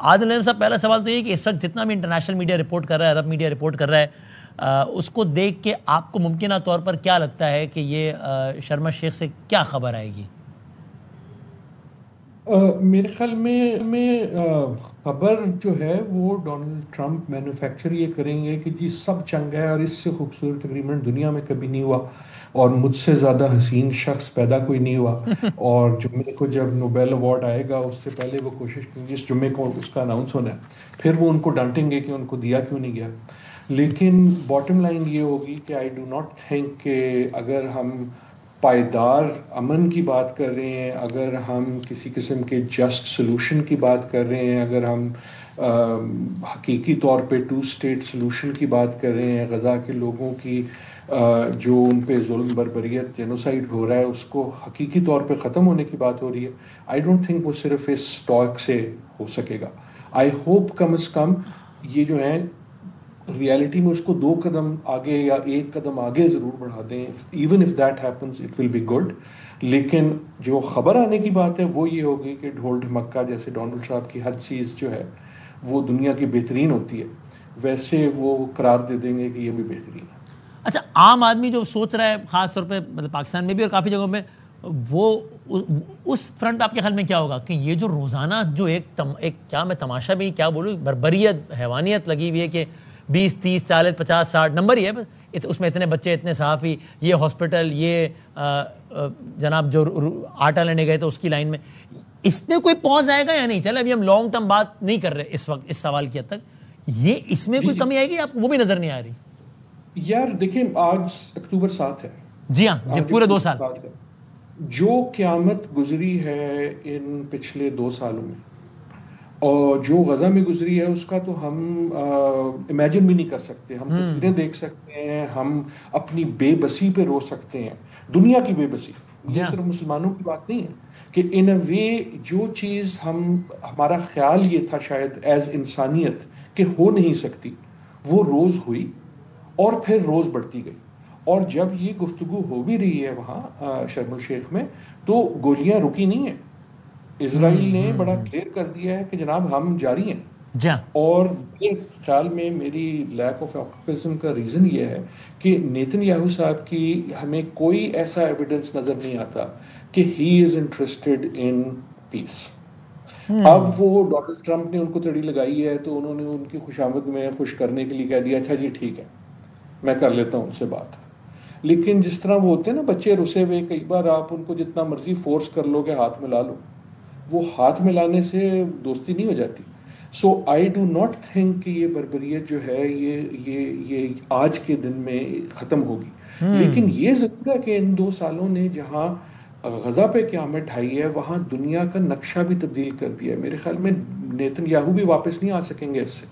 عادل نعیم صاحب، پہلا سوال تو یہ کہ اس وقت جتنا بھی انٹرنیشنل میڈیا رپورٹ کر رہا ہے، عرب میڈیا رپورٹ کر رہا ہے، اس کو دیکھ کے آپ کو ممکنہ طور پر کیا لگتا ہے کہ یہ شرم الشیخ سے کیا خبر آئے گی؟ میرے خیال میں خبر جو ہے وہ ڈونلڈ ٹرمپ مینوفیکچر یہ کریں گے کہ جی سب چنگا ہے اور اس سے خوبصورت تقریباً دنیا میں کبھی نہیں ہوا اور مجھ سے زیادہ حسین شخص پیدا کوئی نہیں ہوا، اور جمعے کو جب نوبیل ایوارڈ آئے گا اس سے پہلے وہ کوشش کریں گے، اس جمعے کو اس کا اناؤنس ہونا ہے، پھر وہ ان کو ڈانٹیں گے کہ ان کو دیا کیوں نہیں گیا۔ لیکن باٹم لائن یہ ہوگی کہ آئی ڈو ناٹ تھنک کہ اگر ہم پائیدار امن کی بات کر رہے ہیں، اگر ہم کسی قسم کے جسٹ سلوشن کی بات کر رہے ہیں، اگر ہم حقیقی طور پہ 2 اسٹیٹ سلوشن کی بات کر رہے ہیں، غزہ کے لوگوں کی جو ان پہ ظلم بربریت جینوسائیڈ ہو رہا ہے اس کو حقیقی طور پہ ختم ہونے کی بات ہو رہی ہے، آئی ڈونٹ تھنک وہ صرف اس ٹاک سے ہو سکے گا۔ آئی ہوپ کم از کم یہ جو ہیں ریالٹی میں اس کو 2 قدم آگے یا 1 قدم آگے ضرور بڑھا دیں، even if that happens it will be good. لیکن جو خبر آنے کی بات ہے وہ یہ ہوگی کہ ڈھول ڈھمکا جیسے ڈونلڈ ٹرمپ کی ہر چیز جو ہے وہ دنیا کی بہترین ہوتی ہے، ویسے وہ قرار دے دیں گے کہ یہ بھی بہترین ہے۔ اچھا، عام آدمی جو سوچ رہا ہے خاص طور پہ مطلب پاکستان میں بھی اور کافی جگہوں میں، وہ اس فرنٹ آپ کے خیال میں کیا ہوگا کہ یہ جو روزانہ جو ایک کیا میں تماشا بھی کیا بولوں، بربریت حیوانیت لگی ہوئی ہے کہ 20 30 40 50 60 نمبر ہی ہے، اس میں اتنے بچے، اتنے صحافی، یہ ہاسپٹل، یہ جناب جو آٹا لینے گئے تو اس کی لائن میں، اس میں کوئی پوز آئے گا یا نہیں؟ چلے ابھی ہم لانگ ٹرم بات نہیں کر رہے اس وقت اس سوال کی حد تک، یہ اس میں کوئی کمی آئے گی آپ کو وہ بھی نظر نہیں آ رہی؟ یار دیکھیں، آج اکتوبر 7 ہے، جی ہاں، جی پورے 2 سال جو قیامت گزری ہے ان پچھلے 2 سالوں میں اور جو غزہ میں گزری ہے اس کا تو ہم امیجن بھی نہیں کر سکتے۔ ہم تصویریں دیکھ سکتے ہیں، ہم اپنی بے بسی پہ رو سکتے ہیں، دنیا کی بے بسی، یہ صرف مسلمانوں کی بات نہیں ہے کہ ان اے وے جو چیز ہمارا خیال یہ تھا شاید ایز انسانیت کہ ہو نہیں سکتی، وہ روز ہوئی اور پھر روز بڑھتی گئی۔ اور جب یہ گفتگو ہو بھی رہی ہے وہاں شرم الشیخ میں تو گولیاں رکی نہیں ہیں، اسرائیل نے بڑا کلیئر کر دیا ہے کہ جناب ہم جاری ہیں۔ اور میرے خیال میں میری لیک آف آپٹمزم کا ریزن یہ ہے کہ نیتن یاہو صاحب کی ہمیں کوئی ایسا ایویڈنس نظر نہیں آتا کہ ہی از انٹرسٹڈ ان پیس۔ اب وہ ڈونلڈ ٹرمپ نے ان کو تڑی لگائی ہے تو انہوں نے ان کی خوشامد میں خوش کرنے کے لیے کہہ دیا اچھا جی ٹھیک ہے میں کر لیتا ہوں ان سے بات۔ لیکن جس طرح وہ ہوتے ہیں نا بچے رسے ہوئے، کئی بار آپ ان کو جتنا مرضی فورس کر لو کہ ہاتھ ملا لو، وہ ہاتھ ملانے سے دوستی نہیں ہو جاتی۔ سو آئی ڈو ناٹ تھنک کہ یہ بربریت جو ہے یہ آج کے دن میں ختم ہوگی۔ لیکن یہ ضرور ہے کہ ان 2 سالوں نے جہاں غزہ پہ قیامت ڈھائی ہے وہاں دنیا کا نقشہ بھی تبدیل کر دیا ہے۔ میرے خیال میں نیتن یاہو بھی واپس نہیں آ سکیں گے اس سے۔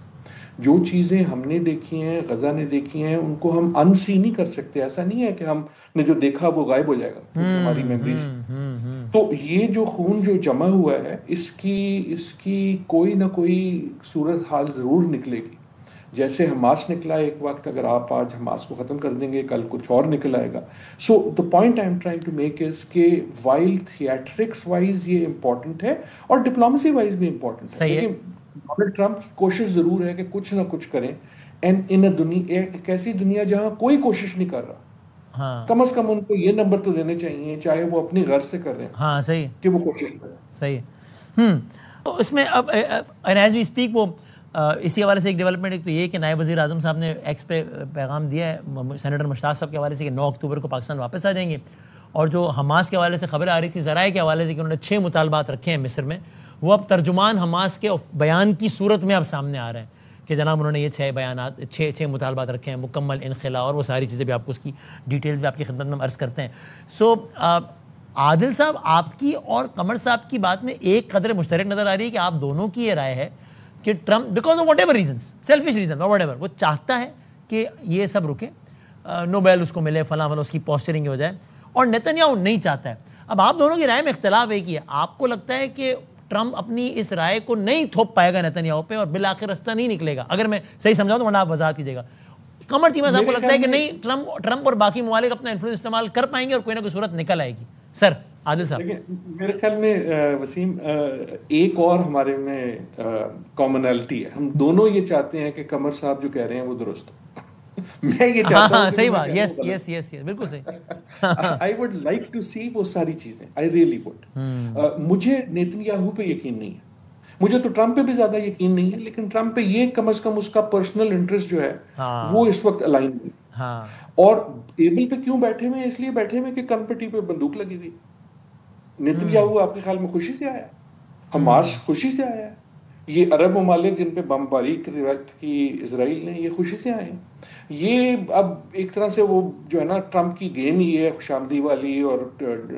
جو چیزیں ہم نے دیکھی ہیں، غزہ نے دیکھی ہیں، ان کو ہم ان سی نہیں کر سکتے۔ ایسا نہیں ہے کہ ہم نے جو دیکھا وہ غائب ہو جائے گا ہماری میموریز۔ تو یہ جو خون جو جمع ہوا ہے اس کی کوئی نہ کوئی صورت حال ضرور نکلے گی۔ جیسے حماس نکلا ایک وقت، اگر آپ آج حماس کو ختم کر دیں گے کل کچھ اور نکل آئے گا۔ سو the point I'm trying to make is کہ while theatrics wise یہ امپورٹنٹ ہے اور ڈپلومیسی وائز بھی امپورٹنٹ ہے، ڈونلڈ ٹرمپ کی کوشش ضرور ہے کہ کچھ نہ کچھ کریں، اینڈ ان دنیا ایک ایسی دنیا جہاں کوئی کوشش نہیں کر رہا، کم از کم ان کو یہ نمبر تو دینے چاہیے چاہے وہ اپنی غرض سے کر رہے ہیں، ہاں صحیح کہ وہ کوشش کریں۔ صحیح ہے۔ اس میں اب ایز وی اسپیک وہ اسی حوالے سے ایک ڈیولپمنٹ ایک تو یہ کہ نائب وزیر اعظم صاحب نے ایکس پہ پیغام دیا ہے سینیٹر مشتاق صاحب کے حوالے سے کہ 9 اکتوبر کو پاکستان واپس آ جائیں گے، اور جو حماس کے حوالے سے خبر آ رہی تھی ذرائع کے حوالے سے کہ انہوں نے 6 مطالبات رکھے ہیں مصر میں، وہ اب ترجمان حماس کے بیان کی صورت میں اب سامنے آ رہے ہیں کہ جناب انہوں نے یہ 6 مطالبات رکھے ہیں، مکمل انخلا اور وہ ساری چیزیں بھی آپ کو اس کی ڈیٹیلز بھی آپ کی خدمت میں عرض کرتے ہیں۔ سو عادل صاحب، آپ کی اور قمر صاحب کی بات میں ایک قدر مشترک نظر آ رہی ہے کہ آپ دونوں کی یہ رائے ہے کہ Trump because of what ever reasons, selfish reason اور واٹ ایور، وہ چاہتا ہے کہ یہ سب رکے، نوبیل اس کو ملے، فلاں فلاں، اس کی پوسچرنگ ہو جائے، اور نیتن یاہو نہیں چاہتا ہے۔ اب آپ دونوں کی رائے میں اختلاف ایک ہی ہے، آپ کو لگتا ہے کہ ٹرمپ اپنی اس رائے کو نہیں تھوپ پائے گا نیتن یاہو پہ اور بالآخر رستہ نہیں نکلے گا، اگر میں صحیح سمجھاؤں تو ورنہ آپ وضاحت کیجیے گا۔ قمر چیمہ صاحب کو لگتا ہے کہ نہیں، ٹرمپ اور باقی ممالک اپنا انفلوئنس استعمال کر پائیں گے اور کوئی نہ کوئی صورت نکل آئے گی، سر عادل صاحب. لیکن میرے خیال میں وسیم ایک اور ہمارے میں کامنالٹی ہے, ہم دونوں یہ چاہتے ہیں کہ قمر صاحب جو کہہ رہے ہیں وہ درست ہو. میں یہ چاہتا ہوں, صحیح بات, یس یس یس یس, بالکل صحیح. آئی وڈ لائک ٹو سی وہ ساری چیزیں, آئی ریئلی وڈ. مجھے نیتن یاہو پہ یقین نہیں ہے, مجھے تو ٹرمپ پہ بھی زیادہ یقین نہیں ہے, لیکن ٹرمپ پہ یہ کم از کم اس کا پرسنل انٹرسٹ جو ہے وہ اس وقت الائن نہیں. اور ٹیبل پہ کیوں بیٹھے ہوئے, اس لیے بیٹھے ہوئے کہ کن پٹی پہ بندوق لگی ہوئی. نیتن یاہو آپ کے خیال میں خوشی سے آیا, حماس خوشی سے آیا ہے, یہ عرب ممالک جن پہ بمباری کی اسرائیل نے, یہ خوشی سے آئے ہیں. یہ اب ایک طرح سے وہ جو ہے نا ٹرمپ کی گیم ہی ہے خوش آمدی والی اور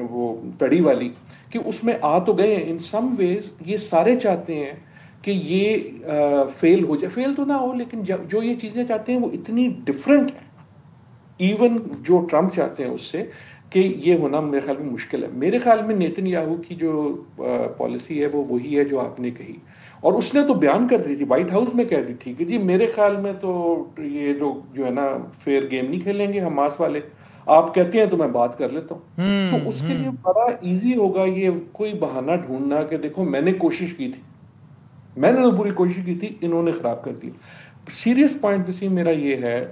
وہ تڑی والی, کہ اس میں آ تو گئے ہیں. ان سم ویز یہ سارے چاہتے ہیں کہ یہ فیل ہو جائے, فیل تو نہ ہو, لیکن جو یہ چیزیں چاہتے ہیں وہ اتنی ڈفرینٹ ہیں ایون جو ٹرمپ چاہتے ہیں اس سے, کہ یہ ہونا میرے خیال میں مشکل ہے. میرے خیال میں نیتن یاہو کی جو پالیسی ہے وہ وہی ہے جو آپ نے کہی, اور اس نے تو بیان کر دی تھی, وائٹ ہاؤس میں کہہ دی تھی کہ جی میرے خیال میں تو یہ لوگ جو ہے نا فیئر گیم نہیں کھیلیں گے حماس والے, آپ کہتے ہیں تو میں بات کر لیتا ہوں. سو اس کے لیے بڑا ایزی ہوگا یہ کوئی بہانہ ڈھونڈنا کہ دیکھو میں نے کوشش کی تھی, میں نے تو پوری کوشش کی تھی, انہوں نے خراب کر دی. سیریس پوائنٹ وسیم میرا یہ ہے,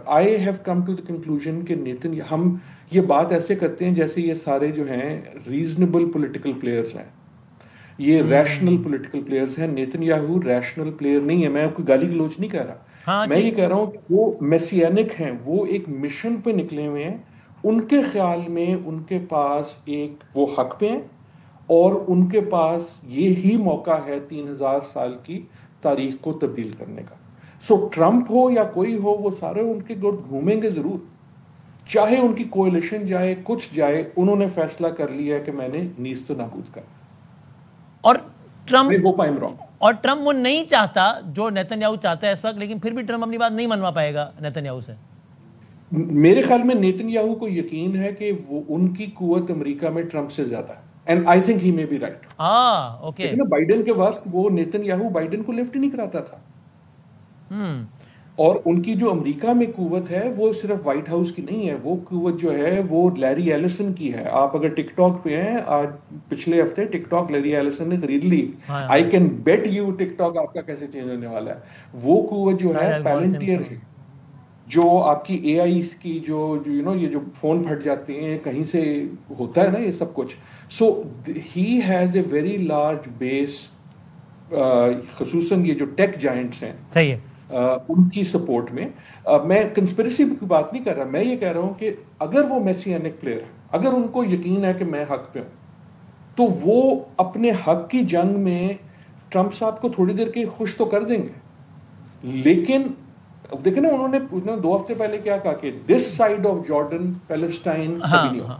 I have come to the conclusion کہ نیتن, ہم یہ بات ایسے کرتے ہیں جیسے یہ سارے جو ہیں ریزنیبل پولیٹیکل پلیئرز ہیں, یہ ریشنل پولیٹیکل پلیئرز ہیں. نیتن یاہو ریشنل پلیئر نہیں ہے, میں کوئی گالی گلوچ نہیں کہہ رہا, میں یہ کہہ رہا ہوں کہ وہ میسیانک ہیں, وہ ایک مشن پہ نکلے ہوئے ہیں. ان کے خیال میں ان کے پاس ایک وہ حق پہ ہیں, اور ان کے پاس یہی موقع ہے 3000 سال کی تاریخ کو تبدیل کرنے کا. سو ٹرمپ ہو یا کوئی ہو, وہ سارے ان کے گرد گھومیں گے ضرور, چاہے ان کی کولیشن جائے کچھ جائے, انہوں نے فیصلہ کر لیا ہے کہ میں نے نیست و نابود کرنا. اور ٹرمپ وہ نہیں چاہتا جو نیتن یاہو چاہتا ہے اس وقت, لیکن پھر بھی ٹرمپ اپنی بات نہیں منوا پائے گا نیتن یاہو سے. میرے خیال میں نیتن یاہو کو یقین ہے کہ وہ ان کی قوت امریکہ میں ٹرمپ سے زیادہ ہے, اینڈ آئی تھنک ہی میں بی رائٹ. اوکے, بائیڈن کے وقت وہ نیتن یاہو بائیڈن کو لیفٹ نہیں کراتا تھا, اور ان کی جو امریکہ میں قوت ہے وہ صرف وائٹ ہاؤس کی نہیں ہے, وہ قوت جو ہے وہ لیری ایلسن کی ہے. آپ اگر ٹک ٹاک پہ ہیں, آج پچھلے ہفتے ٹک ٹاک لیری ایلسن نے خرید لی. I can bet you TikTok آپ کا کیسے چینج ہونے والا ہے. وہ قوت جو ہے پیلنٹیئر ہے, جو آپ کی اے آئی کی جو یہ جو فون پھٹ جاتے ہیں کہیں سے ہوتا ہے نا یہ سب کچھ. So he has a very large base, خصوصاً یہ جو ٹیک جائنٹس ہیں, صحیح ہے, ان کی سپورٹ میں. میں کنسپریسی کی بات نہیں کر رہا, میں یہ کہہ رہا ہوں کہ اگر وہ میسیانک پلیئر ہے, اگر ان کو یقین ہے کہ میں حق پہ ہوں, تو وہ اپنے حق کی جنگ میں ٹرمپ صاحب کو تھوڑی دیر کے خوش تو کر دیں گے. لیکن دیکھیں نا, انہوں نے 2 ہفتے پہلے کیا کہا کہ this side of Jordan Palestine کبھی نہیں ہوگا.